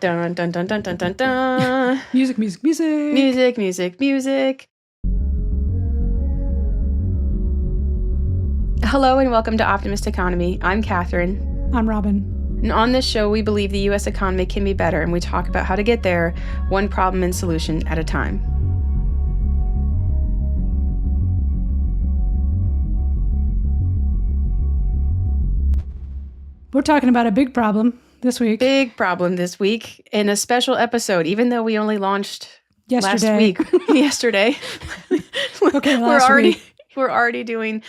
Dun, dun, dun, dun, dun, dun, dun. Music, music, music. Music, music, music. Hello and welcome to Optimist Economy. I'm Catherine. I'm Robin. And on this show, we believe the U.S. economy can be better, and we talk about how to get there, one problem and solution at a time. We're talking about a big problem this week. Big problem this week in a special episode, even though we only launched Yesterday. last week. Yesterday. Okay, last week. We're already doing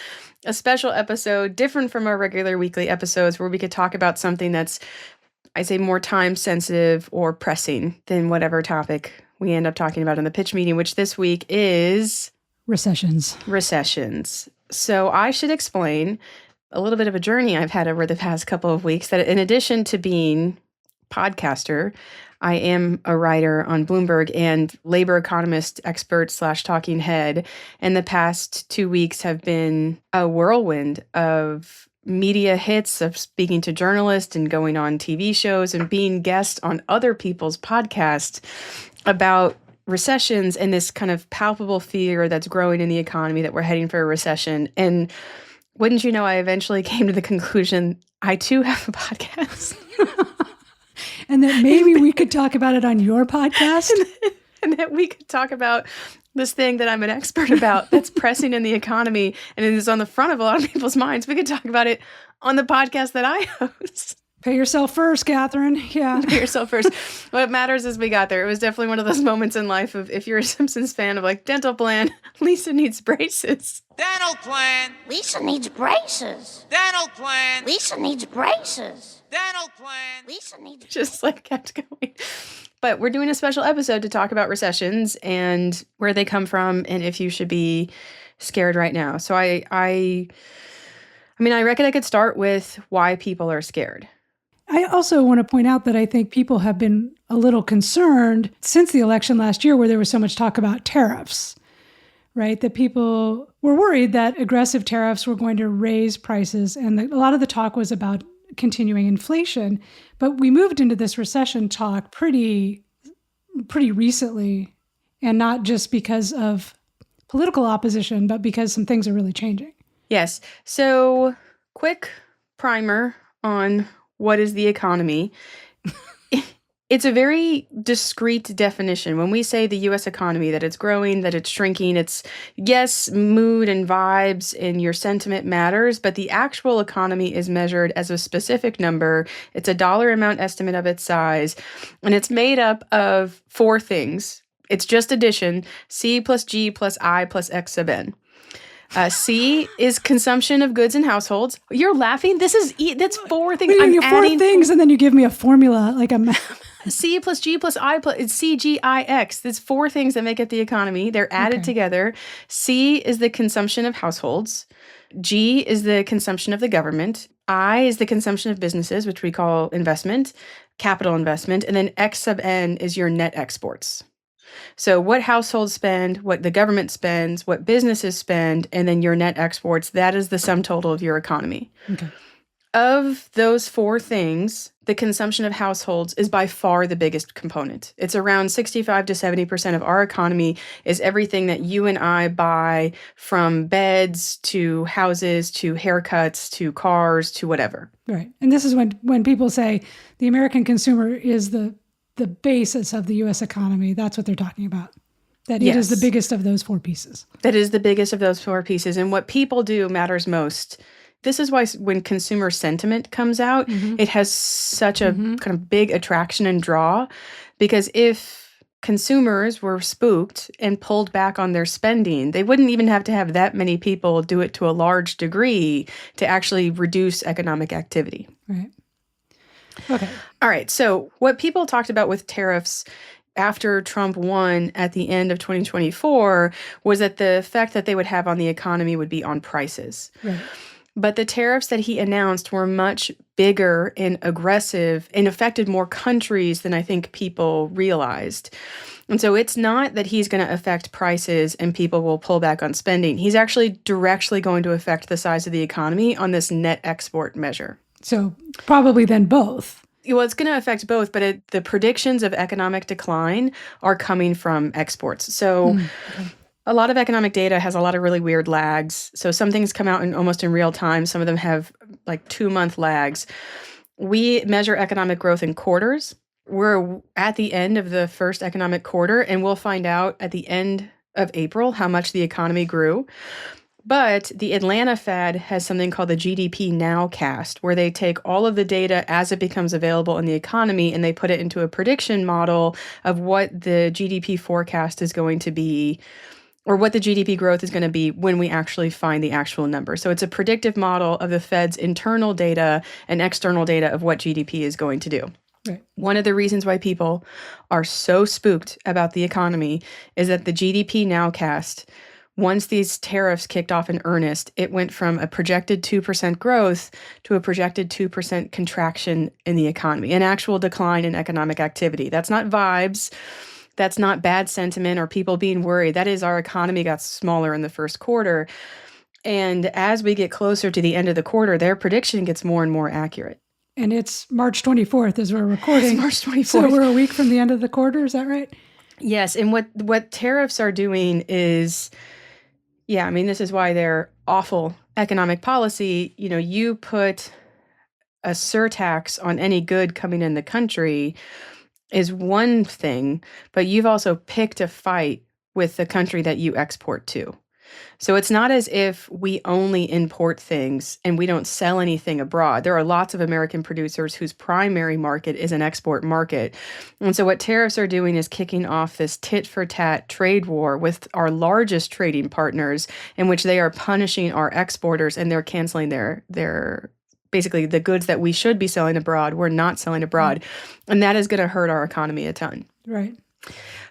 a special episode, different from our regular weekly episodes, where we could talk about something that's, I say, more time sensitive or pressing than whatever topic we end up talking about in the pitch meeting, which this week is Recessions. So I should explain a little bit of a journey I've had over the past couple of weeks, that in addition to being podcaster, I am a writer on Bloomberg and labor economist expert / talking head. And the past 2 weeks have been a whirlwind of media hits, of speaking to journalists and going on TV shows and being guest on other people's podcasts about recessions and this kind of palpable fear that's growing in the economy that we're heading for a recession. And wouldn't you know, I eventually came to the conclusion I too have a podcast. And that maybe we could talk about it on your podcast. And that we could talk about this thing that I'm an expert about that's pressing in the economy and it is on the front of a lot of people's minds. We could talk about it on the podcast that I host. Pay yourself first, Catherine. Yeah. Pay yourself first. What matters is we got there. It was definitely one of those moments in life of, if you're a Simpsons fan, of like, dental plan, Lisa needs braces. Dental plan. Lisa needs braces. Dental plan. Lisa needs braces. Dental plan. Lisa needs Just like kept going. But we're doing a special episode to talk about recessions and where they come from and if you should be scared right now. So I reckon I could start with why people are scared. I also want to point out that I think people have been a little concerned since the election last year, where there was so much talk about tariffs, right? That people were worried that aggressive tariffs were going to raise prices. And a lot of the talk was about continuing inflation. But we moved into this recession talk pretty recently, and not just because of political opposition, but because some things are really changing. Yes. So quick primer on what is the economy. It's a very discrete definition. When we say the U.S. economy, that it's growing, that it's shrinking, it's, yes, mood and vibes and your sentiment matters, but the actual economy is measured as a specific number. It's a dollar amount estimate of its size, and it's made up of 4 things. It's just addition, C plus G plus I plus X sub N. C is consumption of goods and households. You're laughing? That's 4 things. I'm adding 4 things, and then you give me a formula, like a map. C plus G plus I plus it's C, G, I, X. There's 4 things that make up the economy. They're added together. C is the consumption of households. G is the consumption of the government. I is the consumption of businesses, which we call investment, capital investment. And then X sub N is your net exports. So what households spend, what the government spends, what businesses spend, and then your net exports, that is the sum total of your economy. Okay. Of those 4 things, the consumption of households is by far the biggest component. It's around 65 to 70% of our economy is everything that you and I buy, from beds to houses to haircuts to cars to whatever. Right. And this is when people say the American consumer is the basis of the U.S. economy. That's what they're talking about. That it is the biggest of those 4 pieces. That is the biggest of those 4 pieces. And what people do matters most. This is why when consumer sentiment comes out, it has such a kind of big attraction and draw. Because if consumers were spooked and pulled back on their spending, they wouldn't even have to have that many people do it to a large degree to actually reduce economic activity. Right. Okay. All right. So what people talked about with tariffs after Trump won at the end of 2024 was that the effect that they would have on the economy would be on prices. Right. But the tariffs that he announced were much bigger and aggressive and affected more countries than I think people realized. And so it's not that he's going to affect prices and people will pull back on spending. He's actually directly going to affect the size of the economy on this net export measure. So probably then both. Well, it's going to affect both, but the predictions of economic decline are coming from exports. So Okay. a lot of economic data has a lot of really weird lags. So some things come out almost in real time. Some of them have like 2-month lags. We measure economic growth in quarters. We're at the end of the first economic quarter, and we'll find out at the end of April how much the economy grew. But the Atlanta Fed has something called the GDP Now cast, where they take all of the data as it becomes available in the economy and they put it into a prediction model of what the GDP forecast is going to be, or what the GDP growth is going to be when we actually find the actual number. So it's a predictive model of the Fed's internal data and external data of what GDP is going to do. Right. One of the reasons why people are so spooked about the economy is that the GDP Nowcast, once these tariffs kicked off in earnest, it went from a projected 2% growth to a projected 2% contraction in the economy, an actual decline in economic activity. That's not vibes. That's not bad sentiment or people being worried. That is, our economy got smaller in the first quarter. And as we get closer to the end of the quarter, their prediction gets more and more accurate. And it's March 24th as we're recording. It's March 24th. So we're a week from the end of the quarter. Is that right? Yes. And what tariffs are doing is, yeah, I mean, this is why they're awful economic policy. You know, you put a surtax on any good coming in the country is one thing, but you've also picked a fight with the country that you export to. So it's not as if we only import things and we don't sell anything abroad. There are lots of American producers whose primary market is an export market. And so what tariffs are doing is kicking off this tit-for-tat trade war with our largest trading partners, in which they are punishing our exporters and they're canceling their basically the goods that we should be selling abroad, we're not selling abroad. And that is going to hurt our economy a ton. Right.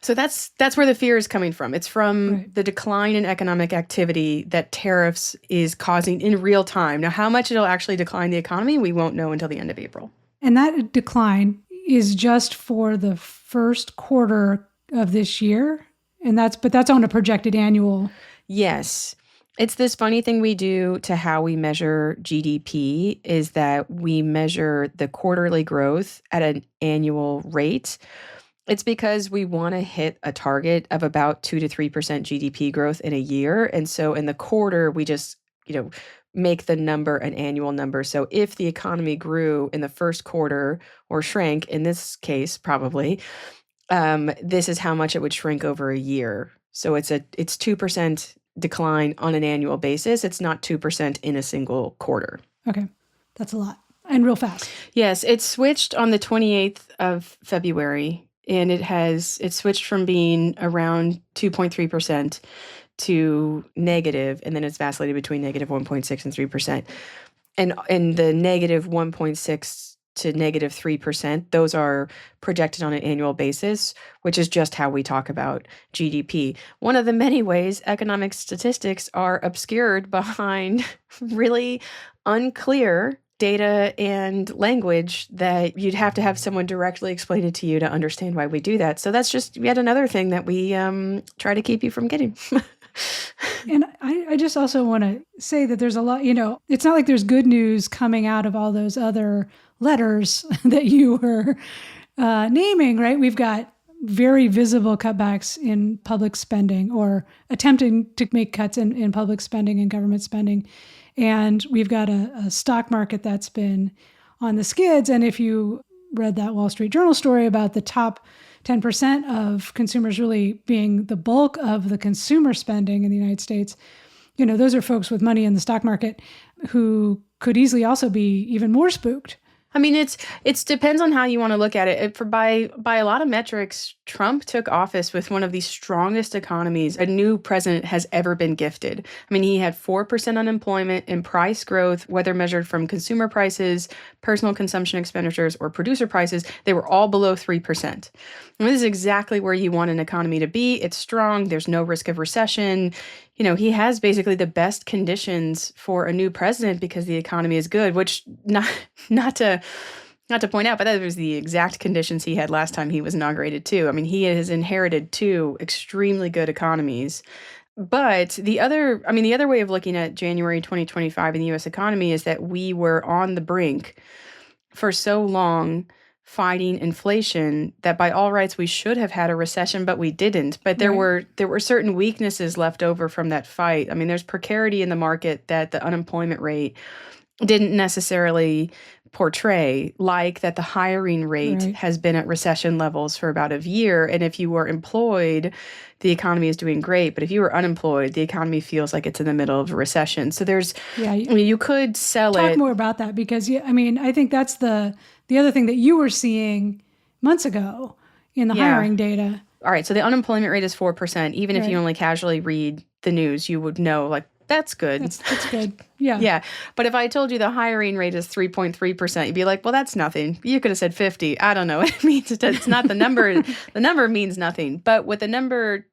So that's where the fear is coming from. It's from Right. the decline in economic activity that tariffs is causing in real time. Now, how much it'll actually decline the economy, we won't know until the end of April. And that decline is just for the first quarter of this year. But that's on a projected annual. Yes. It's this funny thing we do to how we measure GDP is that we measure the quarterly growth at an annual rate. It's because we want to hit a target of about 2 to 3% GDP growth in a year. And so in the quarter, we just, make the number an annual number. So if the economy grew in the first quarter or shrank, in this case, probably, this is how much it would shrink over a year. So it's 2% decline on an annual basis. It's not 2% in a single quarter. Okay. That's a lot. And real fast. Yes, it switched on the 28th of February, and it switched from being around 2.3% to negative, and then it's vacillated between negative 1.6 and 3%. And the negative 1.6 to negative 3%, those are projected on an annual basis, which is just how we talk about GDP. One of the many ways economic statistics are obscured behind really unclear data and language that you'd have to have someone directly explain it to you to understand why we do that. So that's just yet another thing that we try to keep you from getting. And I just also want to say that there's a lot, it's not like there's good news coming out of all those other letters that you were naming, right? We've got very visible cutbacks in public spending, or attempting to make cuts in public spending and government spending. And we've got a stock market that's been on the skids. And if you read that Wall Street Journal story about the top 10% of consumers really being the bulk of the consumer spending in the United States, those are folks with money in the stock market who could easily also be even more spooked. I mean, it depends on how you want to look at it. By a lot of metrics, Trump took office with one of the strongest economies a new president has ever been gifted. I mean, he had 4% unemployment and price growth, whether measured from consumer prices, personal consumption expenditures, or producer prices, they were all below 3%. And this is exactly where you want an economy to be. It's strong. There's no risk of recession. He has basically the best conditions for a new president because the economy is good, which not to point out, but that was the exact conditions he had last time he was inaugurated too. I mean, he has inherited two extremely good economies. But the other way of looking at January 2025 in the US economy is that we were on the brink for so long fighting inflation, that by all rights we should have had a recession, but we didn't. But there were certain weaknesses left over from that fight. I mean, there's precarity in the market that the unemployment rate didn't necessarily portray, like that the hiring rate has been at recession levels for about a year. And if you were employed, the economy is doing great. But if you were unemployed, the economy feels like it's in the middle of a recession. So there's, you could sell Talk more about that, because, I mean, I think that's the other thing that you were seeing months ago in the hiring data. All right. So the unemployment rate is 4%. Even if you only casually read the news, you would know, like, that's good. That's good. Yeah. Yeah. But if I told you the hiring rate is 3.3%, you'd be like, well, that's nothing. You could have said 50. I don't know. It means it's not the number. The number means nothing. But what the number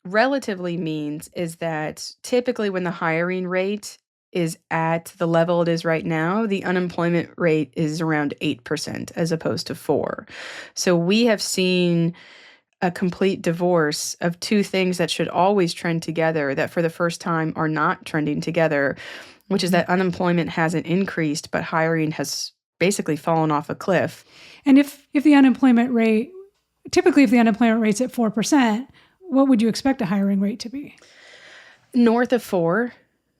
relatively means is that typically when the hiring rate is at the level it is right now, the unemployment rate is around 8% as opposed to 4%. So we have seen a complete divorce of two things that should always trend together, that for the first time are not trending together, which is that unemployment hasn't increased, but hiring has basically fallen off a cliff. And if the unemployment rate, typically if the unemployment rate's at 4%, what would you expect a hiring rate to be? North of 4%.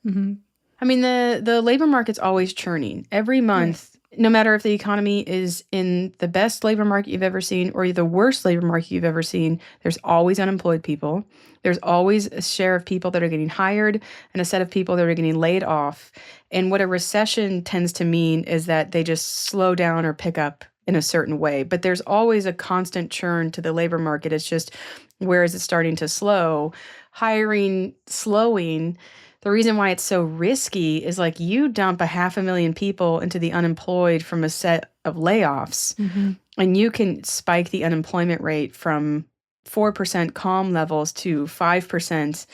Mm-hmm. I mean, the labor market's always churning. Every month, no matter if the economy is in the best labor market you've ever seen or the worst labor market you've ever seen, there's always unemployed people. There's always a share of people that are getting hired and a set of people that are getting laid off. And what a recession tends to mean is that they just slow down or pick up in a certain way. But there's always a constant churn to the labor market. It's just, where is it starting to slow? Hiring slowing. The reason why it's so risky is, like, you dump 500,000 people into the unemployed from a set of layoffs, and you can spike the unemployment rate from 4% calm levels to 5%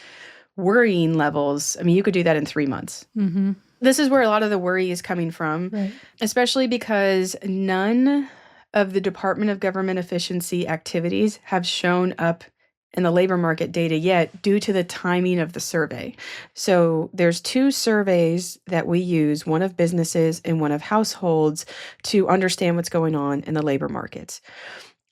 worrying levels. I mean, you could do that in 3 months. Mm-hmm. This is where a lot of the worry is coming from, especially because none of the Department of Government Efficiency activities have shown up in the labor market data yet due to the timing of the survey. So there's two surveys that we use, one of businesses and one of households, to understand what's going on in the labor markets.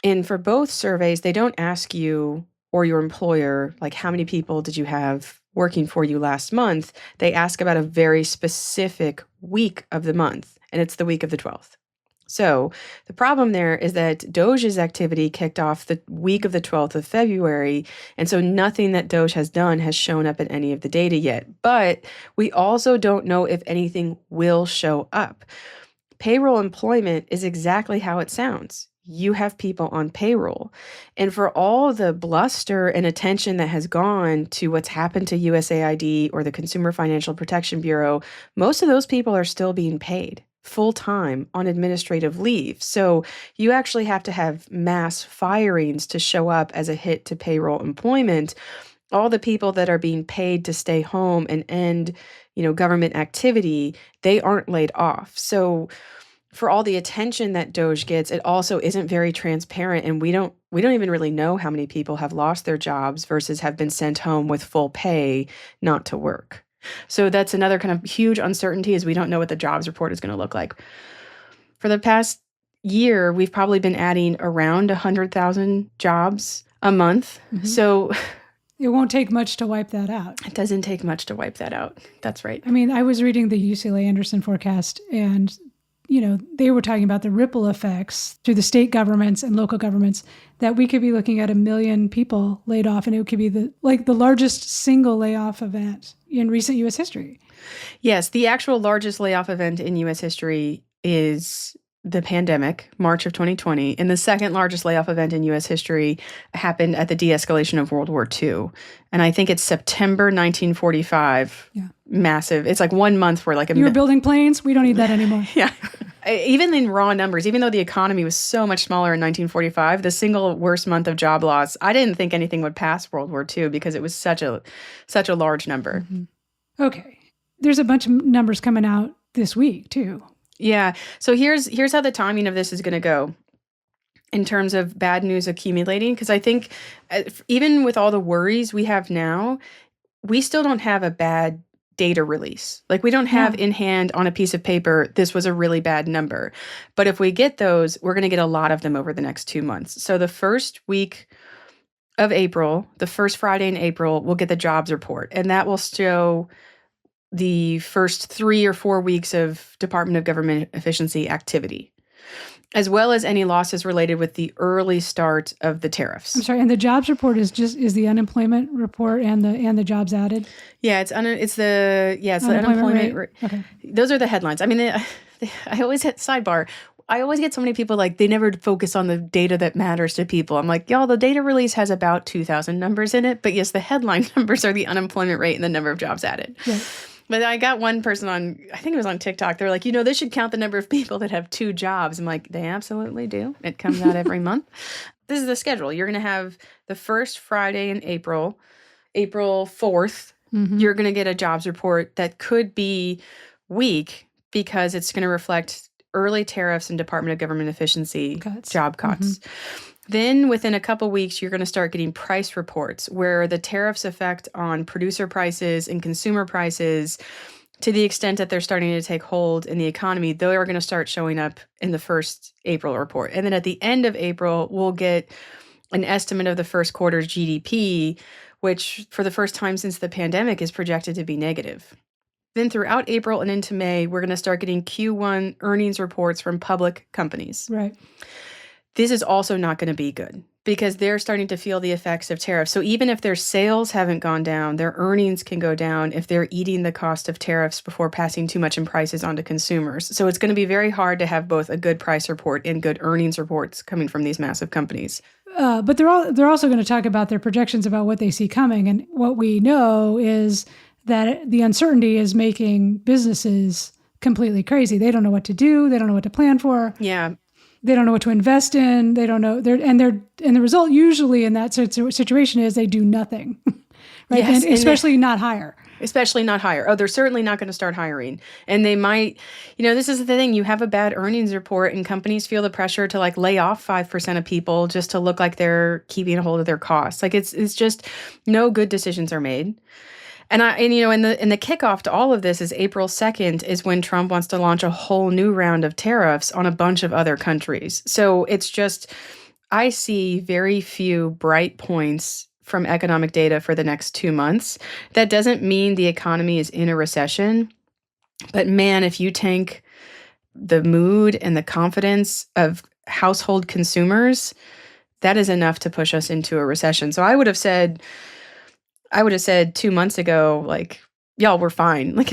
And for both surveys, they don't ask you or your employer, like, how many people did you have working for you last month? They ask about a very specific week of the month, and it's the week of the 12th. So the problem there is that Doge's activity kicked off the week of the 12th of February, and so nothing that Doge has done has shown up in any of the data yet. But we also don't know if anything will show up. Payroll employment is exactly how it sounds. You have people on payroll. And for all the bluster and attention that has gone to what's happened to USAID or the Consumer Financial Protection Bureau, most of those people are still being paid full-time on administrative leave. So you actually have to have mass firings to show up as a hit to payroll employment. All the people that are being paid to stay home and end, government activity, they aren't laid off. So for all the attention that Doge gets, it also isn't very transparent, and we don't even really know how many people have lost their jobs versus have been sent home with full pay not to work. So that's another kind of huge uncertainty, is we don't know what the jobs report is going to look like. For the past year, we've probably been adding around 100,000 jobs a month. Mm-hmm. So it won't take much to wipe that out. It doesn't take much to wipe that out. That's right. I mean, I was reading the UCLA Anderson forecast, and they were talking about the ripple effects through the state governments and local governments, that we could be looking at 1 million people laid off, and it could be the largest single layoff event in recent U.S. history. Yes, the actual largest layoff event in U.S. history is the pandemic, March of 2020, and the second largest layoff event in U.S. history happened at the de-escalation of World War II. And I think it's September 1945. Yeah. Massive. It's like 1 month where you were building planes? We don't need that anymore. Yeah. Even in raw numbers, even though the economy was so much smaller in 1945, the single worst month of job loss, I didn't think anything would pass World War II because it was such a large number. Mm-hmm. Okay. There's a bunch of numbers coming out this week too. Yeah. So here's how the timing of this is going to go in terms of bad news accumulating, because I think even with all the worries we have now, we still don't have a bad data release. Like we don't have Yeah. in hand on a piece of paper, this was a really bad number. But if we get those, we're going to get a lot of them over the next 2 months. So the first week of April, the first Friday in April, we'll get the jobs report. And that will show the first 3 or 4 weeks of Department of Government Efficiency activity, as well as any losses related with the early start of the tariffs. I'm sorry, and the jobs report is the unemployment report and the jobs added. Yeah, it's the unemployment rate. Okay. Those are the headlines. I mean, I always hit sidebar. I always get so many people like they never focus on the data that matters to people. I'm like, y'all, the data release has about 2,000 numbers in it, but yes, the headline numbers are the unemployment rate and the number of jobs added. Right. But I got one person on, I think it was on TikTok. They're like, they should count the number of people that have 2 jobs. I'm like, they absolutely do. It comes out every month. This is the schedule. You're going to have the first Friday in April, April 4th. You're going to get a jobs report that could be weak because it's going to reflect early tariffs and Department of Government Efficiency job cuts. Then within a couple weeks, you're going to start getting price reports where the tariffs effect on producer prices and consumer prices, to the extent that they're starting to take hold in the economy, they are going to start showing up in the first April report. And then at the end of April, we'll get an estimate of the first quarter's GDP, which for the first time since the pandemic is projected to be negative. Then throughout April and into May, we're going to start getting Q1 earnings reports from public companies. Right. This is also not going to be good because they're starting to feel the effects of tariffs. So even if their sales haven't gone down, their earnings can go down if they're eating the cost of tariffs before passing too much in prices onto consumers. So it's going to be very hard to have both a good price report and good earnings reports coming from these massive companies. But they're also going to talk about their projections about what they see coming. And what we know is that the uncertainty is making businesses completely crazy. They don't know what to do. They don't know what to plan for. Yeah. They don't know what to invest in. They don't know. And the result usually in that situation is they do nothing, right? Yes, and especially not hire. Especially not hire. Oh, they're certainly not going to start hiring. And they might, this is the thing. You have a bad earnings report and companies feel the pressure to like lay off 5% of people just to look like they're keeping a hold of their costs. Like it's just no good decisions are made. And the kickoff to all of this is April 2nd is when Trump wants to launch a whole new round of tariffs on a bunch of other countries. So it's just, I see very few bright points from economic data for the next 2 months. That doesn't mean the economy is in a recession. But man, if you tank the mood and the confidence of household consumers, that is enough to push us into a recession. So I would have said 2 months ago, like, y'all, we're fine. Like,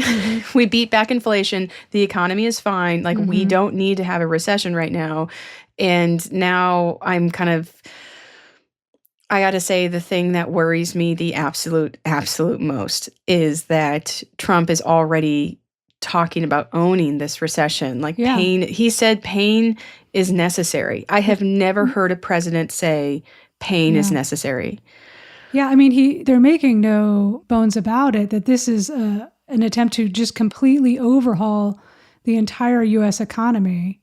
we beat back inflation. The economy is fine. Like, we don't need to have a recession right now. And now I got to say, the thing that worries me the absolute most is that Trump is already talking about owning this recession. Like pain, he said pain is necessary. I have never heard a president say pain is necessary. Yeah, I mean, they're making no bones about it that this is an attempt to just completely overhaul the entire U.S. economy.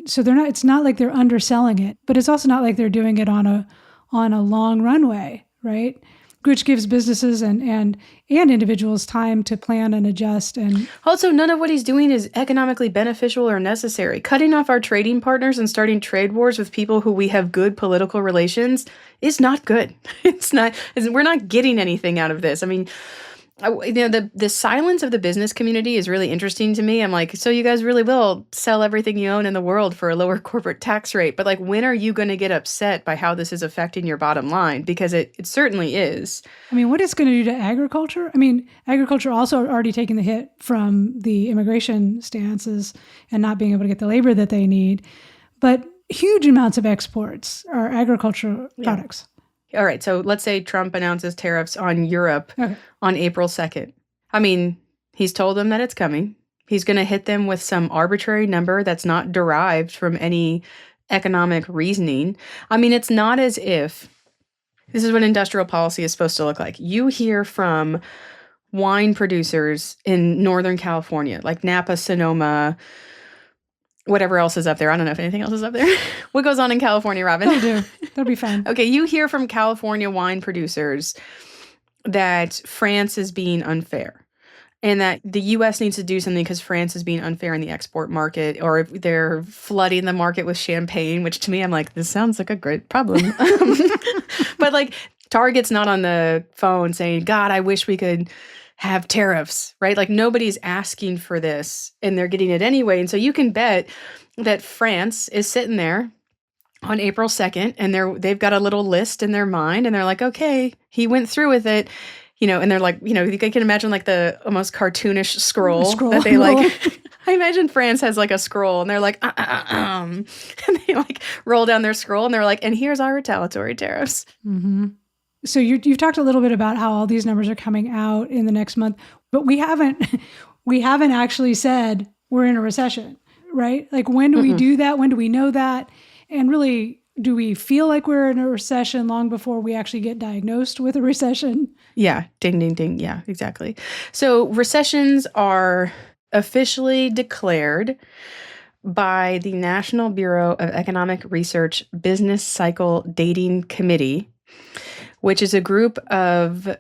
So it's not like they're underselling it, but it's also not like they're doing it on a long runway, right? Which gives businesses and individuals time to plan and adjust. And also, none of what he's doing is economically beneficial or necessary. Cutting off our trading partners and starting trade wars with people who we have good political relations is not good. We're not getting anything out of this. I mean, the silence of the business community is really interesting to me. I'm like, so you guys really will sell everything you own in the world for a lower corporate tax rate. But like, when are you going to get upset by how this is affecting your bottom line? Because it certainly is. I mean, what it's going to do to agriculture? I mean, agriculture also already taking the hit from the immigration stances and not being able to get the labor that they need. But huge amounts of exports are agricultural products. All right, so let's say Trump announces tariffs on Europe on April 2nd. I mean, he's told them that it's coming. He's going to hit them with some arbitrary number that's not derived from any economic reasoning. I mean, it's not as if this is what industrial policy is supposed to look like. You hear from wine producers in Northern California, like Napa, Sonoma, whatever else is up there. I don't know if anything else is up there. What goes on in California, Robin? They'll be fine. Okay, you hear from California wine producers that France is being unfair. and that the U.S. needs to do something because France is being unfair in the export market, or if they're flooding the market with champagne, which to me, I'm like, this sounds like a great problem. But like Target's not on the phone saying, God, I wish we could have tariffs, right? Like nobody's asking for this and they're getting it anyway. And so you can bet that France is sitting there on April 2nd and they've got a little list in their mind and they're like, okay, he went through with it. And they're like, you can imagine like the almost cartoonish scroll that they like. I imagine France has like a scroll and they're like, and they like roll down their scroll and they're like, and here's our retaliatory tariffs. Mm-hmm. So you've talked a little bit about how all these numbers are coming out in the next month, but we haven't actually said we're in a recession, right? Like when do we do that? When do we know that? And really, do we feel like we're in a recession long before we actually get diagnosed with a recession? Yeah. Ding, ding, ding. Yeah, exactly. So recessions are officially declared by the National Bureau of Economic Research Business Cycle Dating Committee, which is a group of,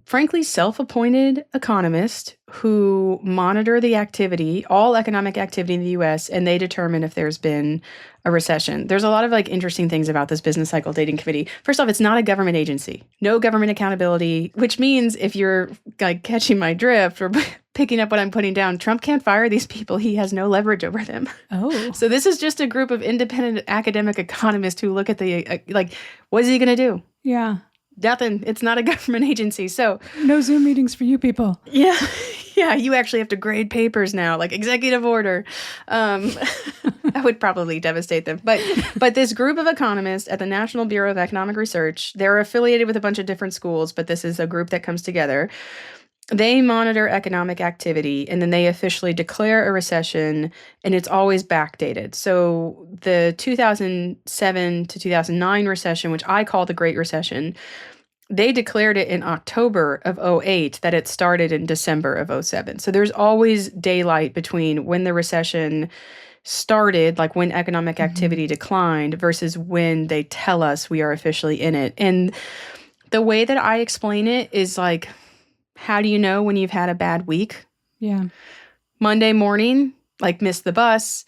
frankly, self-appointed economists who monitor the activity, all economic activity in the U.S., and they determine if there's been a recession. There's a lot of like interesting things about this business cycle dating committee. First off, it's not a government agency, no government accountability, which means if you're like catching my drift or picking up what I'm putting down, Trump can't fire these people. He has no leverage over them. Oh. So this is just a group of independent academic economists who look at the, what is he going to do? Yeah. Nothing. It's not a government agency. So no Zoom meetings for you people. Yeah. Yeah. You actually have to grade papers now, like executive order. That would probably devastate them. But this group of economists at the National Bureau of Economic Research, they're affiliated with a bunch of different schools, but this is a group that comes together. They monitor economic activity and then they officially declare a recession, and it's always backdated. So the 2007 to 2009 recession, which I call the Great Recession, they declared it in October of 2008 that it started in December of 2007. So there's always daylight between when the recession started, like when economic activity declined, versus when they tell us we are officially in it. And the way that I explain it is like, how do you know when you've had a bad week? Yeah. Monday morning, like missed the bus,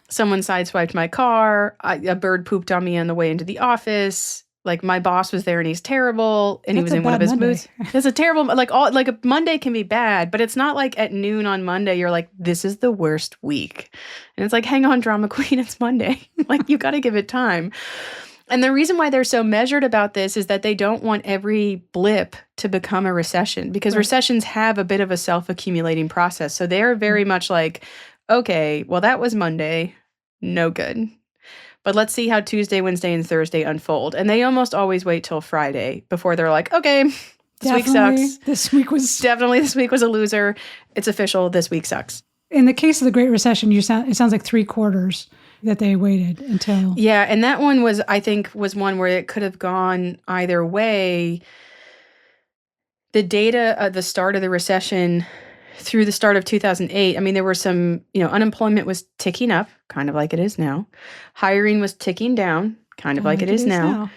someone sideswiped my car, a bird pooped on me on the way into the office. Like my boss was there and he's terrible and he was in one of his moods. It's a terrible, like a Monday can be bad, but it's not like at noon on Monday, you're like, this is the worst week. And it's like, hang on, drama queen, it's Monday. Like you got to give it time. And the reason why they're so measured about this is that they don't want every blip to become a recession, because recessions have a bit of a self-accumulating process. So they're very much like, okay, well, that was Monday. No good. But let's see how Tuesday, Wednesday, and Thursday unfold. And they almost always wait till Friday before they're like, okay, this week sucks. This week was a loser. It's official. This week sucks. In the case of the Great Recession, it sounds like 3 quarters that they waited until. Yeah, and that one was one where it could have gone either way. The data at the start of the recession through the start of 2008, I mean, there were some, unemployment was ticking up, kind of like it is now. Hiring was ticking down, kind of like it is now.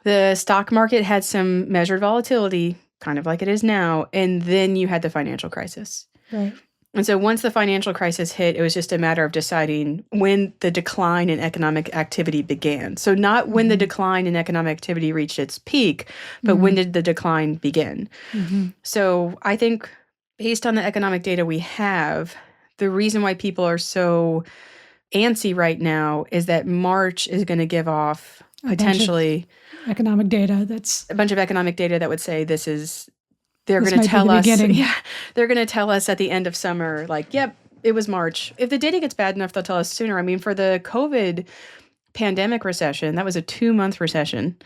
The stock market had some measured volatility, kind of like it is now. And then you had the financial crisis. Right. And so once the financial crisis hit, it was just a matter of deciding when the decline in economic activity began. So not when the decline in economic activity reached its peak, but when did the decline begin? So I think based on the economic data we have, the reason why people are so antsy right now is that March is going to give off potentially economic data a bunch of economic data that would say they're going to tell us. Yeah, they're going to tell us at the end of summer, like, yep, it was March. If the data gets bad enough, they'll tell us sooner. I mean, for the COVID pandemic recession, that was a 2-month recession.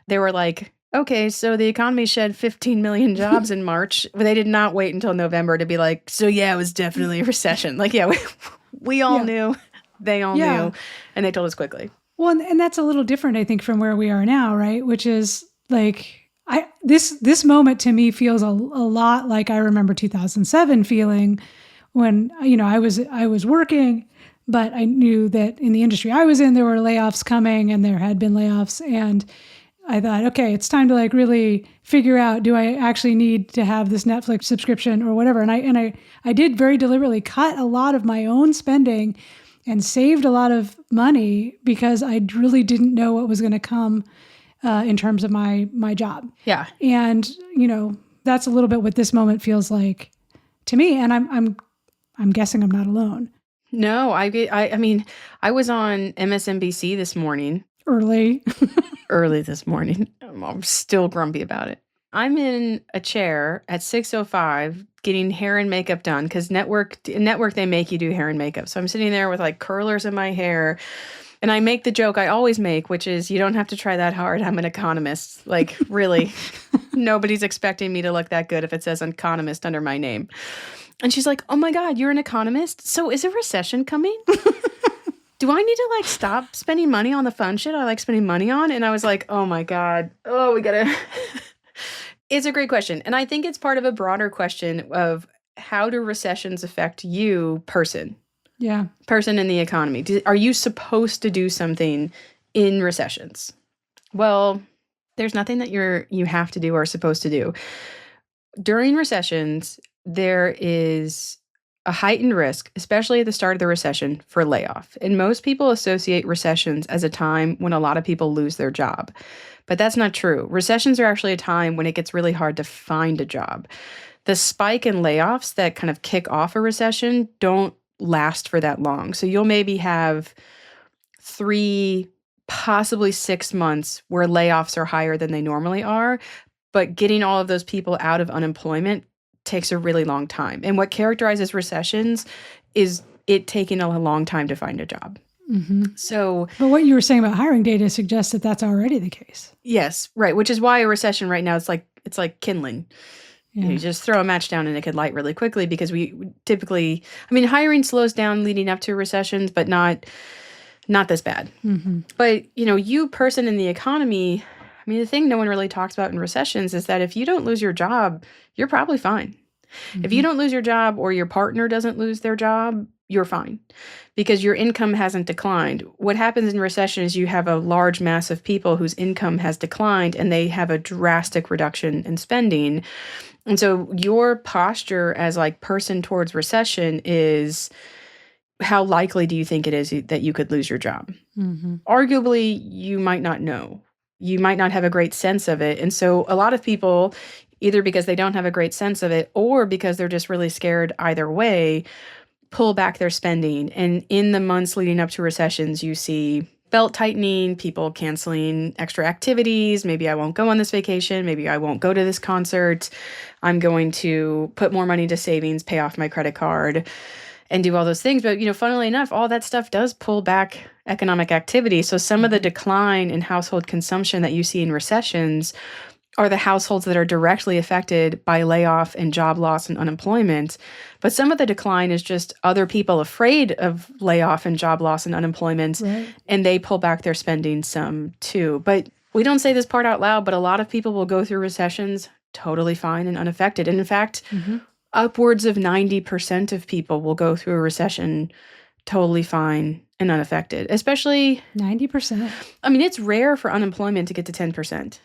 They were like, okay, so the economy shed 15 million jobs in March. But they did not wait until November to be like, so yeah, it was definitely a recession. Like, yeah, we all knew. They all knew. And they told us quickly. Well, and that's a little different, I think, from where we are now, right? Which is like, this moment to me feels a lot like I remember 2007 feeling when, I was working, but I knew that in the industry I was in, there were layoffs coming and there had been layoffs. And I thought, okay, it's time to like really figure out, do I actually need to have this Netflix subscription or whatever? And I did very deliberately cut a lot of my own spending and saved a lot of money because I really didn't know what was going to come in terms of my job. Yeah. And, that's a little bit what this moment feels like to me. And I'm guessing I'm not alone. No, I mean, I was on MSNBC this morning. Early this morning. I'm still grumpy about it. I'm in a chair at 6:05 getting hair and makeup done because network they make you do hair and makeup. So I'm sitting there with like curlers in my hair. And I make the joke I always make, which is you don't have to try that hard. I'm an economist. Like, really, nobody's expecting me to look that good if it says economist under my name. And she's like, oh my God, you're an economist? So is a recession coming? Do I need to like stop spending money on the fun shit I like spending money on? And I was like, oh my God. Oh, we gotta. It's a great question. And I think it's part of a broader question of how do recessions affect you, person in the economy? Are you supposed to do something in recessions? Well, there's nothing that you have to do or are supposed to do. During recessions, there is a heightened risk, especially at the start of the recession, for layoff. And most people associate recessions as a time when a lot of people lose their job. But that's not true. Recessions are actually a time when it gets really hard to find a job. The spike in layoffs that kind of kick off a recession don't last for that long. So you'll maybe have 3, possibly 6 months where layoffs are higher than they normally are. But getting all of those people out of unemployment takes a really long time. And what characterizes recessions is it taking a long time to find a job. Mm-hmm. So, but what you were saying about hiring data suggests that that's already the case. Yes, right. Which is why a recession right now, it's like kindling. Yeah. You just throw a match down and it could light really quickly because we typically, hiring slows down leading up to recessions, but not this bad. Mm-hmm. But, you person in the economy, the thing no one really talks about in recessions is that if you don't lose your job, you're probably fine. Mm-hmm. If you don't lose your job or your partner doesn't lose their job, you're fine because your income hasn't declined. What happens in recession is you have a large mass of people whose income has declined and they have a drastic reduction in spending. And so your posture as like person towards recession is how likely do you think it is that you could lose your job? Mm-hmm. Arguably, you might not know. You might not have a great sense of it. And so a lot of people, either because they don't have a great sense of it or because they're just really scared either way, pull back their spending. And in the months leading up to recessions, you see belt tightening, people canceling extra activities. Maybe I won't go on this vacation. Maybe I won't go to this concert. I'm going to put more money to savings, pay off my credit card, and do all those things. But, funnily enough, all that stuff does pull back economic activity. So some of the decline in household consumption that you see in recessions are the households that are directly affected by layoff and job loss and unemployment. But some of the decline is just other people afraid of layoff and job loss and unemployment, right. And they pull back their spending some too. But we don't say this part out loud, but a lot of people will go through recessions totally fine and unaffected. And in fact, upwards of 90% of people will go through a recession totally fine and unaffected, especially 90%. It's rare for unemployment to get to 10%.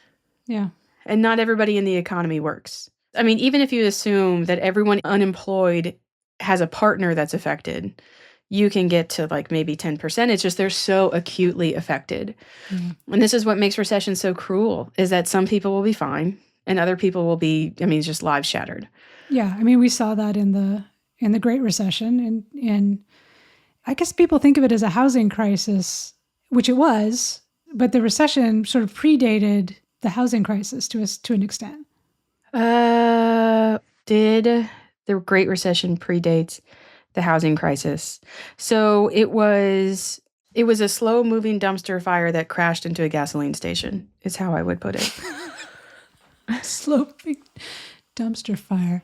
Yeah. And not everybody in the economy works. Even if you assume that everyone unemployed has a partner that's affected, you can get to like maybe 10%. It's just they're so acutely affected. Mm-hmm. And this is what makes recession so cruel, is that some people will be fine and other people will be, just lives shattered. Yeah. We saw that in the Great Recession. And I guess people think of it as a housing crisis, which it was, but the recession sort of predated the housing crisis to an extent. Did the Great Recession predate the housing crisis? So it was a slow-moving dumpster fire that crashed into a gasoline station, is how I would put it. Slow-moving dumpster fire.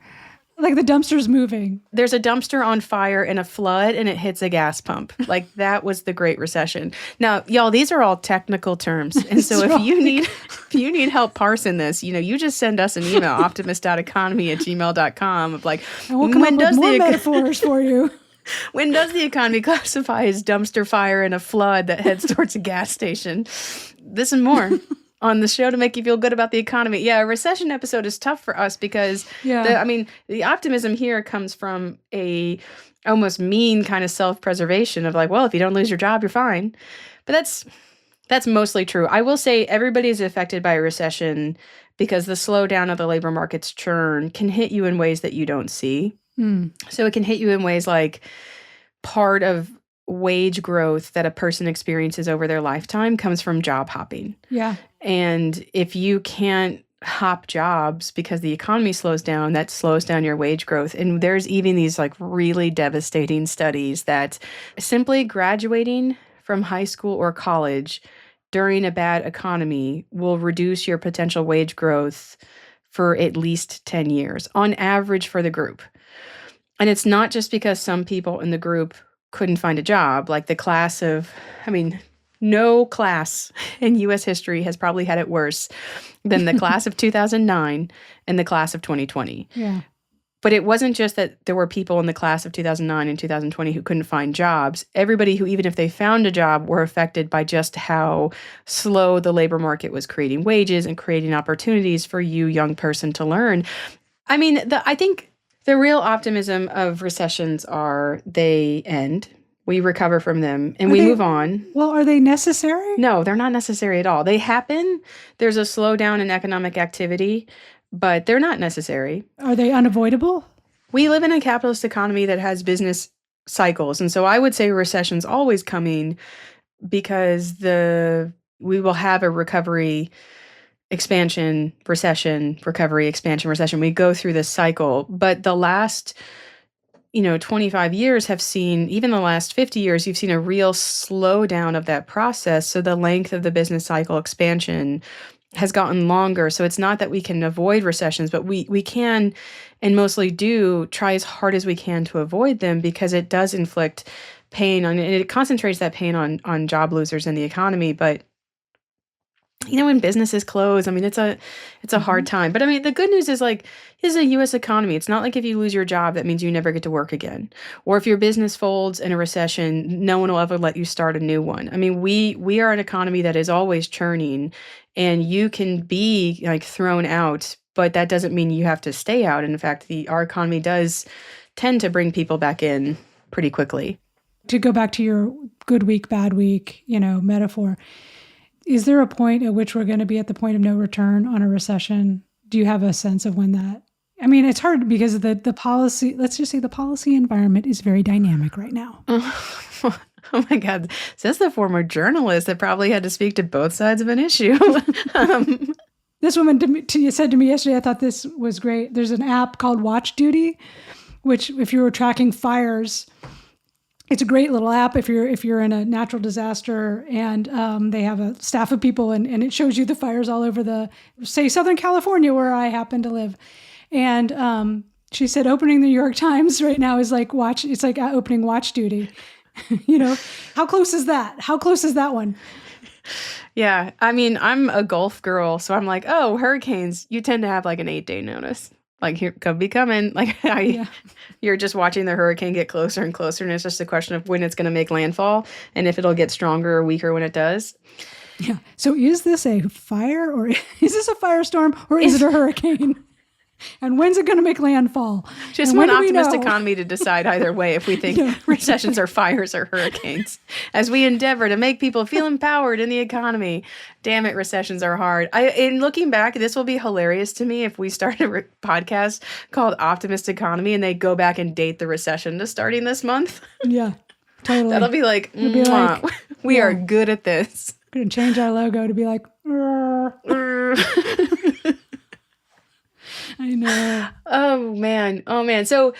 Like the dumpster's moving. There's a dumpster on fire in a flood and it hits a gas pump. Like that was the Great Recession. Now, y'all, these are all technical terms. And so if you need help parsing this, you just send us an email, optimist.economy@gmail.com of like, when does more metaphors for you? When does the economy classify as dumpster fire in a flood that heads towards a gas station? This and more on the show to make you feel good about the economy. Yeah, a recession episode is tough for us because the optimism here comes from a almost mean kind of self-preservation of like, well, if you don't lose your job, you're fine. But that's mostly true. I will say everybody is affected by a recession because the slowdown of the labor market's churn can hit you in ways that you don't see. So it can hit you in ways like part of wage growth that a person experiences over their lifetime comes from job hopping. Yeah. And if you can't hop jobs because the economy slows down, that slows down your wage growth. And there's even these like really devastating studies that simply graduating from high school or college during a bad economy will reduce your potential wage growth for at least 10 years on average for the group. And it's not just because some people in the group couldn't find a job, like the class of, no class in U.S. history has probably had it worse than the class of 2009 and the class of 2020. Yeah. But it wasn't just that there were people in the class of 2009 and 2020 who couldn't find jobs. Everybody who, even if they found a job, were affected by just how slow the labor market was creating wages and creating opportunities for you, young person, to learn. I think the real optimism of recessions are they end, we recover from them, and we move on. Well, are they necessary? No, they're not necessary at all. They happen. There's a slowdown in economic activity, but they're not necessary. Are they unavoidable? We live in a capitalist economy that has business cycles. And so I would say recession's always coming because we will have a recovery, expansion, recession, recovery, expansion, recession. We go through this cycle. But the last 25 years have seen, even the last 50 years, you've seen a real slowdown of that process. So the length of the business cycle expansion has gotten longer. So it's not that we can avoid recessions, but we can, and mostly do, try as hard as we can to avoid them because it does inflict pain on, and it concentrates that pain on job losers in the economy. But when businesses close, it's a hard time. But the good news is is a U.S. economy. It's not like if you lose your job, that means you never get to work again. Or if your business folds in a recession, no one will ever let you start a new one. We are an economy that is always churning, and you can be thrown out, but that doesn't mean you have to stay out. And in fact, our economy does tend to bring people back in pretty quickly. To go back to your good week, bad week, metaphor, is there a point at which we're going to be at the point of no return on a recession? Do you have a sense of when that? It's hard because the policy, let's just say the policy environment is very dynamic right now. Oh my God. Says the former journalist that probably had to speak to both sides of an issue. This woman said to me yesterday, I thought this was great. There's an app called Watch Duty, which if you were tracking fires, it's a great little app if you're in a natural disaster, and they have a staff of people, and it shows you the fires all over say Southern California, where I happen to live. And she said opening the New York Times right now is like opening Watch Duty. How close is that? How close is that one? Yeah, I'm a Gulf girl, so I'm like, oh, hurricanes, you tend to have an 8-day notice. Here could be coming. You're just watching the hurricane get closer and closer, and it's just a question of when it's going to make landfall and if it'll get stronger or weaker when it does. Yeah. So is this a fire, or is this a firestorm, or is it a hurricane? And when's it going to make landfall? Just one Optimist Economy to decide either way if we think recessions are fires or hurricanes, as we endeavor to make people feel empowered in the economy. Damn it, recessions are hard. In looking back, this will be hilarious to me if we start a podcast called Optimist Economy and they go back and date the recession to starting this month. Yeah, totally. That'll be we are good at this. We're going to change our logo to be like, I know. Oh man. So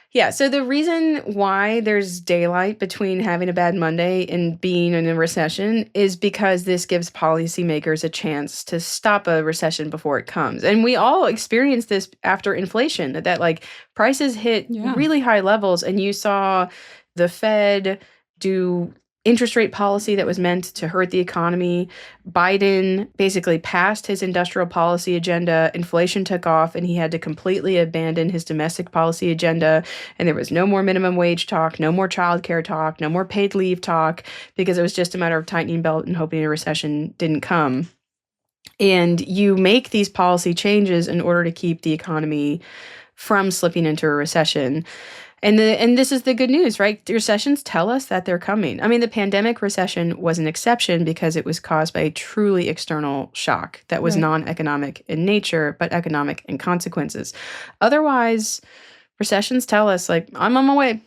the reason why there's daylight between having a bad Monday and being in a recession is because this gives policymakers a chance to stop a recession before it comes. And we all experienced this after inflation, that prices hit really high levels, and you saw the Fed do interest rate policy that was meant to hurt the economy. Biden basically passed his industrial policy agenda. Inflation took off, and he had to completely abandon his domestic policy agenda. And there was no more minimum wage talk, no more childcare talk, no more paid leave talk, because it was just a matter of tightening belt and hoping a recession didn't come. And you make these policy changes in order to keep the economy from slipping into a recession. And this is the good news, right? The recessions tell us that they're coming. I mean, the pandemic recession was an exception because it was caused by a truly external shock that was non-economic in nature, but economic in consequences. Otherwise, recessions tell us, like, I'm on my way.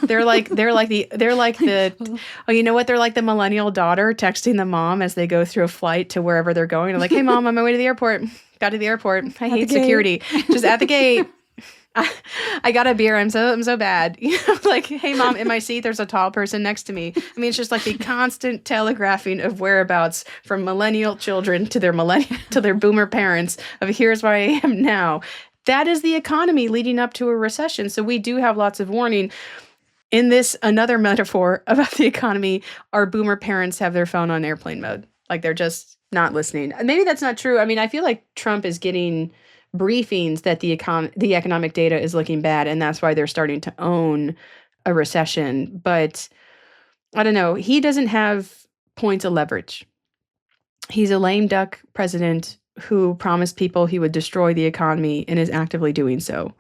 They're like the oh, you know what? They're like the millennial daughter texting the mom as they go through a flight to wherever they're going. They're like, hey, mom, on my way to the airport. Got to the airport. I hate security. Just at the gate. I got a beer. I'm so bad. Like, hey, mom, in my seat, there's a tall person next to me. I mean, it's just like the constant telegraphing of whereabouts from millennial children to their boomer parents of here's where I am now. That is the economy leading up to a recession. So we do have lots of warning. In this, another metaphor about the economy, our boomer parents have their phone on airplane mode. Like they're just not listening. Maybe that's not true. I mean, I feel like Trump is getting briefings that the economic data is looking bad, and that's why they're starting to own a recession. But I don't know. He doesn't have points of leverage. He's a lame duck president who promised people he would destroy the economy and is actively doing so.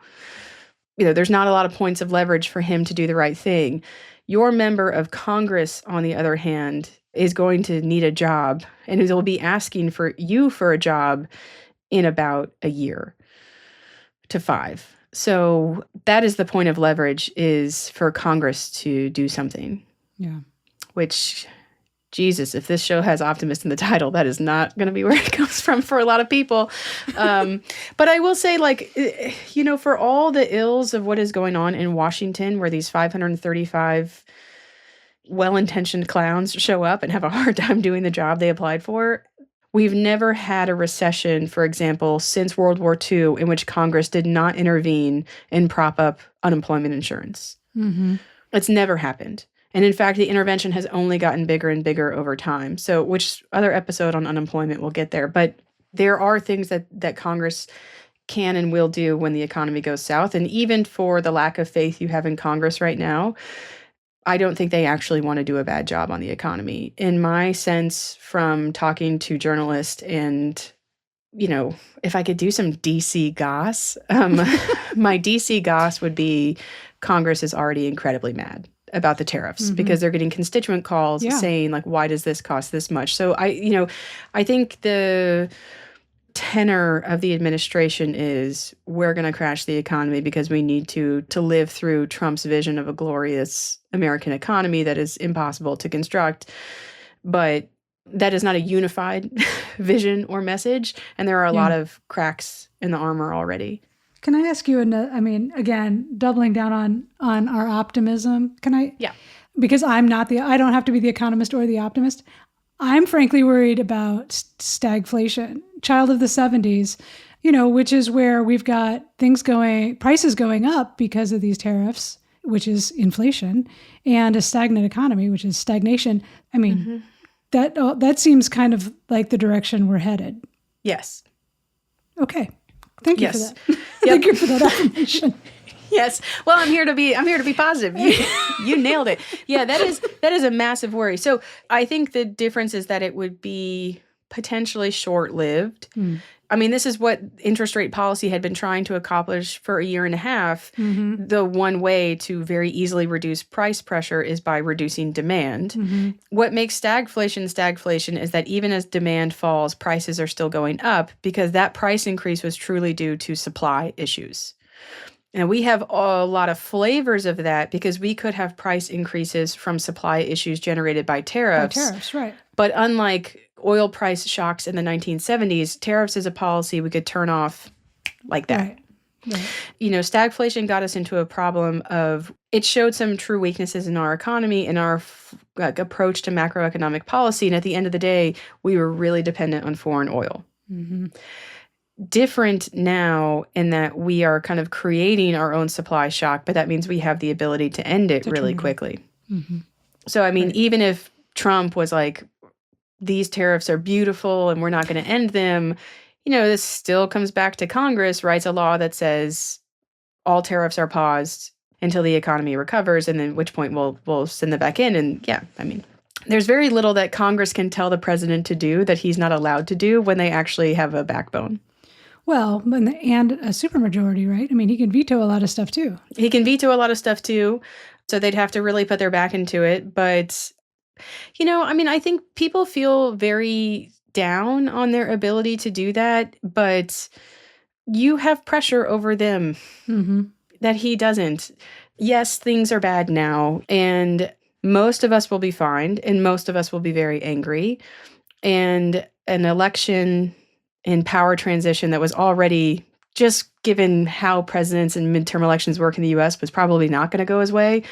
There's not a lot of points of leverage for him to do the right thing. Your member of Congress, on the other hand, is going to need a job and will be asking for you for a job in about a year to 5. So that is the point of leverage, is for Congress to do something. Yeah. Which, Jesus, if this show has optimist in the title, that is not going to be where it comes from for a lot of people. But I will say, like, for all the ills of what is going on in Washington, where these 535 well-intentioned clowns show up and have a hard time doing the job they applied for, we've never had a recession, for example, since World War II, in which Congress did not intervene and prop up unemployment insurance. Mm-hmm. It's never happened. And in fact, the intervention has only gotten bigger and bigger over time. So which other episode on unemployment we'll get there. But there are things that Congress can and will do when the economy goes south. And even for the lack of faith you have in Congress right now, I don't think they actually want to do a bad job on the economy. In my sense, from talking to journalists and, if I could do some DC goss, my DC goss would be Congress is already incredibly mad about the tariffs because they're getting constituent calls saying, like, why does this cost this much? So I think the tenor of the administration is we're going to crash the economy because we need to live through Trump's vision of a glorious American economy that is impossible to construct. But that is not a unified vision or message. And there are a lot of cracks in the armor already. Can I ask you, again, doubling down on our optimism, can I? Yeah. Because I don't have to be the economist or the optimist. I'm frankly worried about stagflation, child of the 70s, which is where we've got prices going up because of these tariffs, which is inflation, and a stagnant economy, which is stagnation. I mean, that seems kind of like the direction we're headed. Yes. Okay. Thank you for that. Yep. Thank you for that affirmation. Yes. Well, I'm here to be positive. You nailed it. Yeah, that is a massive worry. So I think the difference is that it would be potentially short-lived. I mean, this is what interest rate policy had been trying to accomplish for a year and a half. The one way to very easily reduce price pressure is by reducing demand. What makes stagflation is that even as demand falls, prices are still going up because that price increase was truly due to supply issues. And we have a lot of flavors of that because we could have price increases from supply issues generated by tariffs. By tariffs, right. But unlike oil price shocks in the 1970s, tariffs is a policy we could turn off like that. Right. Stagflation got us into a problem of it showed some true weaknesses in our economy and our approach to macroeconomic policy. And at the end of the day, we were really dependent on foreign oil. Different now in that we are kind of creating our own supply shock, but that means we have the ability to end it really quickly. So, I mean, even if Trump was like, these tariffs are beautiful and we're not going to end them, this still comes back to Congress, writes a law that says all tariffs are paused until the economy recovers, and then at which point we'll send them back in. And there's very little that Congress can tell the president to do that he's not allowed to do when they actually have a backbone. Well, and a supermajority, right? I mean, he can veto a lot of stuff too. He can veto a lot of stuff too, so they'd have to really put their back into it. But, I think people feel very down on their ability to do that, but you have pressure over them that he doesn't. Yes, things are bad now, and most of us will be fined, and most of us will be very angry. And an election and power transition that was already, just given how presidents and midterm elections work in the U.S., was probably not going to go his way,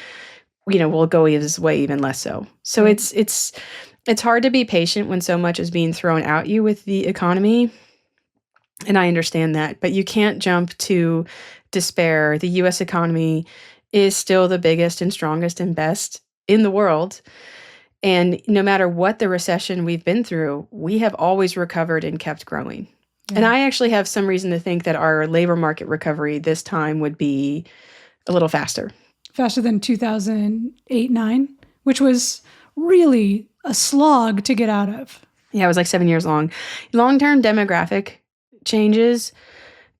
will go his way even less so. So it's hard to be patient when so much is being thrown at you with the economy. And I understand that, but you can't jump to despair. The U.S. economy is still the biggest and strongest and best in the world. And no matter what the recession we've been through, we have always recovered and kept growing. Yeah. And I actually have some reason to think that our labor market recovery this time would be a little faster. Faster than 2008-9, which was really a slog to get out of. Yeah, it was like 7 years long. Long-term demographic changes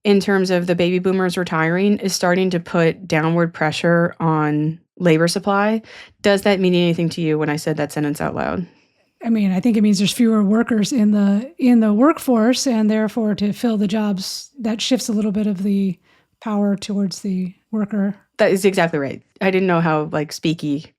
in terms of the baby boomers retiring is starting to put downward pressure on labor supply. Does that mean anything to you when I said that sentence out loud? I mean, I think it means there's fewer workers in the workforce, and therefore to fill the jobs, that shifts a little bit of the power towards the worker. That is exactly right. I didn't know how speaky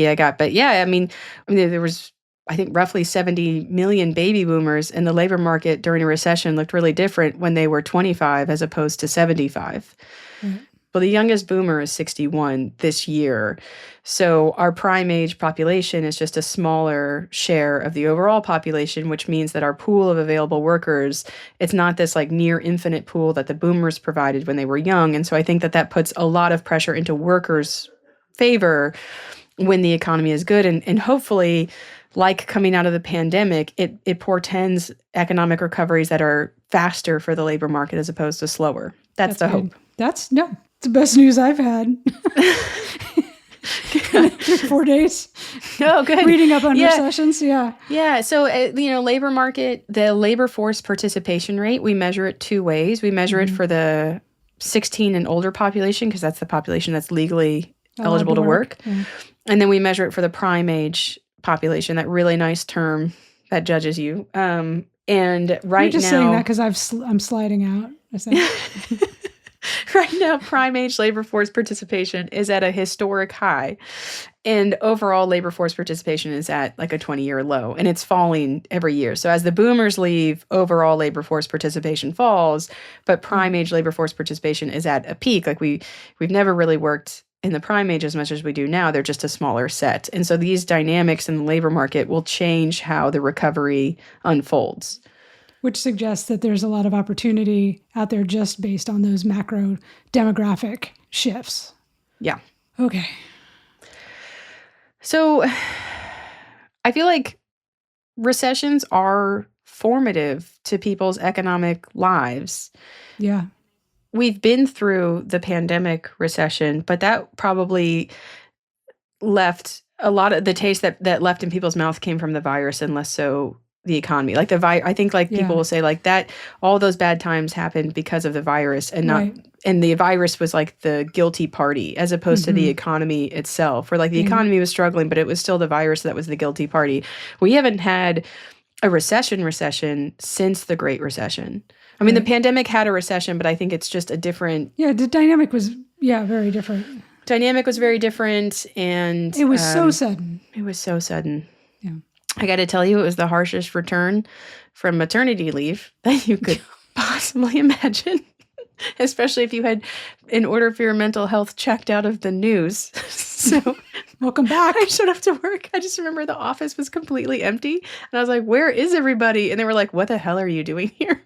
I got, but yeah, I mean there was, I think, roughly 70 million baby boomers, and the labor market during a recession looked really different when they were 25 as opposed to 75. Right. Well, the youngest boomer is 61 this year. So our prime age population is just a smaller share of the overall population, which means that our pool of available workers, it's not this near infinite pool that the boomers provided when they were young. And so I think that puts a lot of pressure into workers' favor when the economy is good. And hopefully, like coming out of the pandemic, it portends economic recoveries that are faster for the labor market as opposed to slower. That's the hope. It's the best news I've had. 4 days. Oh, good. Reading up on recessions. Yeah. Yeah. So, labor market, the labor force participation rate, we measure it two ways. We measure it for the 16 and older population, because that's the population that's legally eligible to work. Yeah. And then we measure it for the prime age population, that really nice term that judges you. And right You're just now, saying that because I'm sliding out. Right now, prime age labor force participation is at a historic high, and overall labor force participation is at a 20-year low, and it's falling every year. So as the boomers leave, overall labor force participation falls, but prime age labor force participation is at a peak. We've never really worked in the prime age as much as we do now. They're just a smaller set. And so these dynamics in the labor market will change how the recovery unfolds. Which suggests that there's a lot of opportunity out there just based on those macro demographic shifts. Yeah. Okay. So I feel like recessions are formative to people's economic lives. Yeah. We've been through the pandemic recession, but that probably left a lot of the taste that left in people's mouth came from the virus and less so the economy. I think people will say that all those bad times happened because of the virus and not, and the virus was the guilty party as opposed to the economy itself, where the economy was struggling, but it was still the virus that was the guilty party. We haven't had a recession since the Great Recession. I mean, the pandemic had a recession, but I think it's just a different... Yeah, the dynamic was, very different. Dynamic was very different, and... It was so sudden. It was so sudden. Yeah. I got to tell you, it was the harshest return from maternity leave that you could possibly imagine, especially if you had, in order for your mental health, checked out of the news. So welcome back. I showed up to work. I just remember the office was completely empty. And I was like, where is everybody? And they were like, what the hell are you doing here?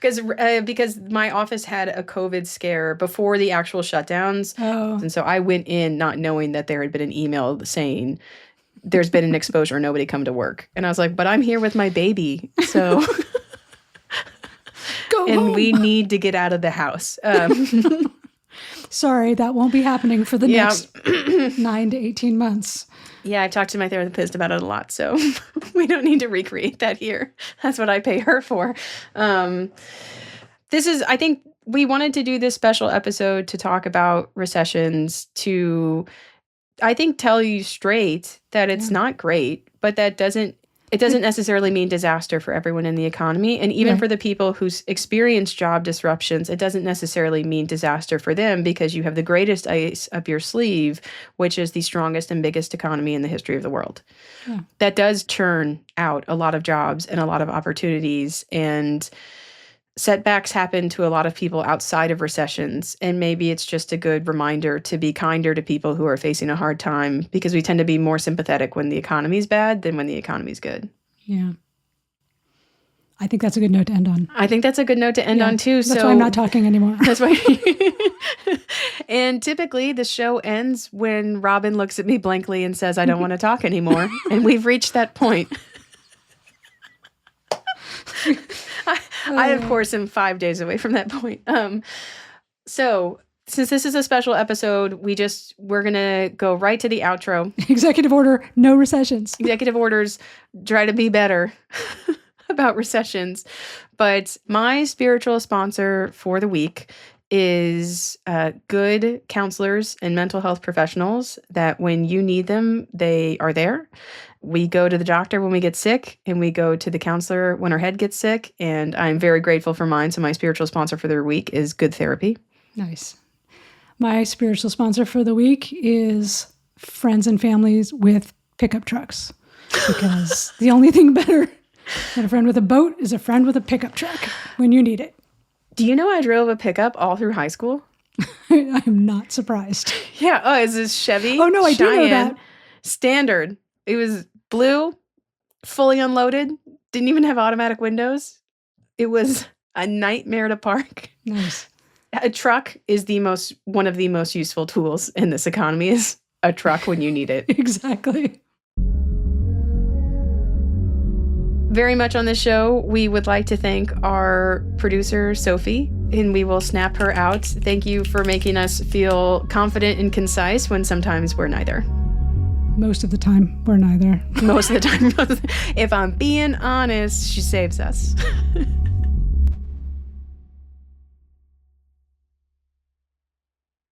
Because my office had a COVID scare before the actual shutdowns. Oh. And so I went in not knowing that there had been an email saying, there's been an exposure, nobody come to work. And I was like, but I'm here with my baby, so go and home. We need to get out of the house. Sorry, that won't be happening for the Yeah. next 9 to 18 months. Yeah, I've talked to my therapist about it a lot, so we don't need to recreate that here. That's what I pay her for. I think we wanted to do this special episode to talk about recessions, to, I think, tell you straight that it's not great, but it doesn't necessarily mean disaster for everyone in the economy. And even for the people who experience job disruptions, it doesn't necessarily mean disaster for them, because you have the greatest ice up your sleeve, which is the strongest and biggest economy in the history of the world. Yeah. That does churn out a lot of jobs and a lot of opportunities, and setbacks happen to a lot of people outside of recessions. And maybe it's just a good reminder to be kinder to people who are facing a hard time, because we tend to be more sympathetic when the economy's bad than when the economy's good. Yeah. I think that's a good note to end on. I think that's a good note to end on too. That's why I'm not talking anymore. That's why. And typically the show ends when Robin looks at me blankly and says, I don't want to talk anymore. And we've reached that point. I, of course, am 5 days away from that point. So since this is a special episode, we're going to go right to the outro. Executive order, no recessions. Executive orders, try to be better about recessions. But my spiritual sponsor for the week is good counselors and mental health professionals that when you need them, they are there. We go to the doctor when we get sick, and we go to the counselor when our head gets sick. And I'm very grateful for mine. So my spiritual sponsor for the week is good therapy. Nice. My spiritual sponsor for the week is friends and families with pickup trucks. Because the only thing better than a friend with a boat is a friend with a pickup truck when you need it. Do you know I drove a pickup all through high school? I'm not surprised. Yeah. Oh, is this Chevy? Oh, no, I do know that. Standard. It was blue, fully unloaded, didn't even have automatic windows. It was a nightmare to park. Nice. A truck is one of the most useful tools in this economy, is a truck when you need it. Exactly. Very much on this show, we would like to thank our producer, Sophie, and we will snap her out. Thank you for making us feel confident and concise when sometimes we're neither. Most of the time, we're neither. Most of the time. If I'm being honest, she saves us.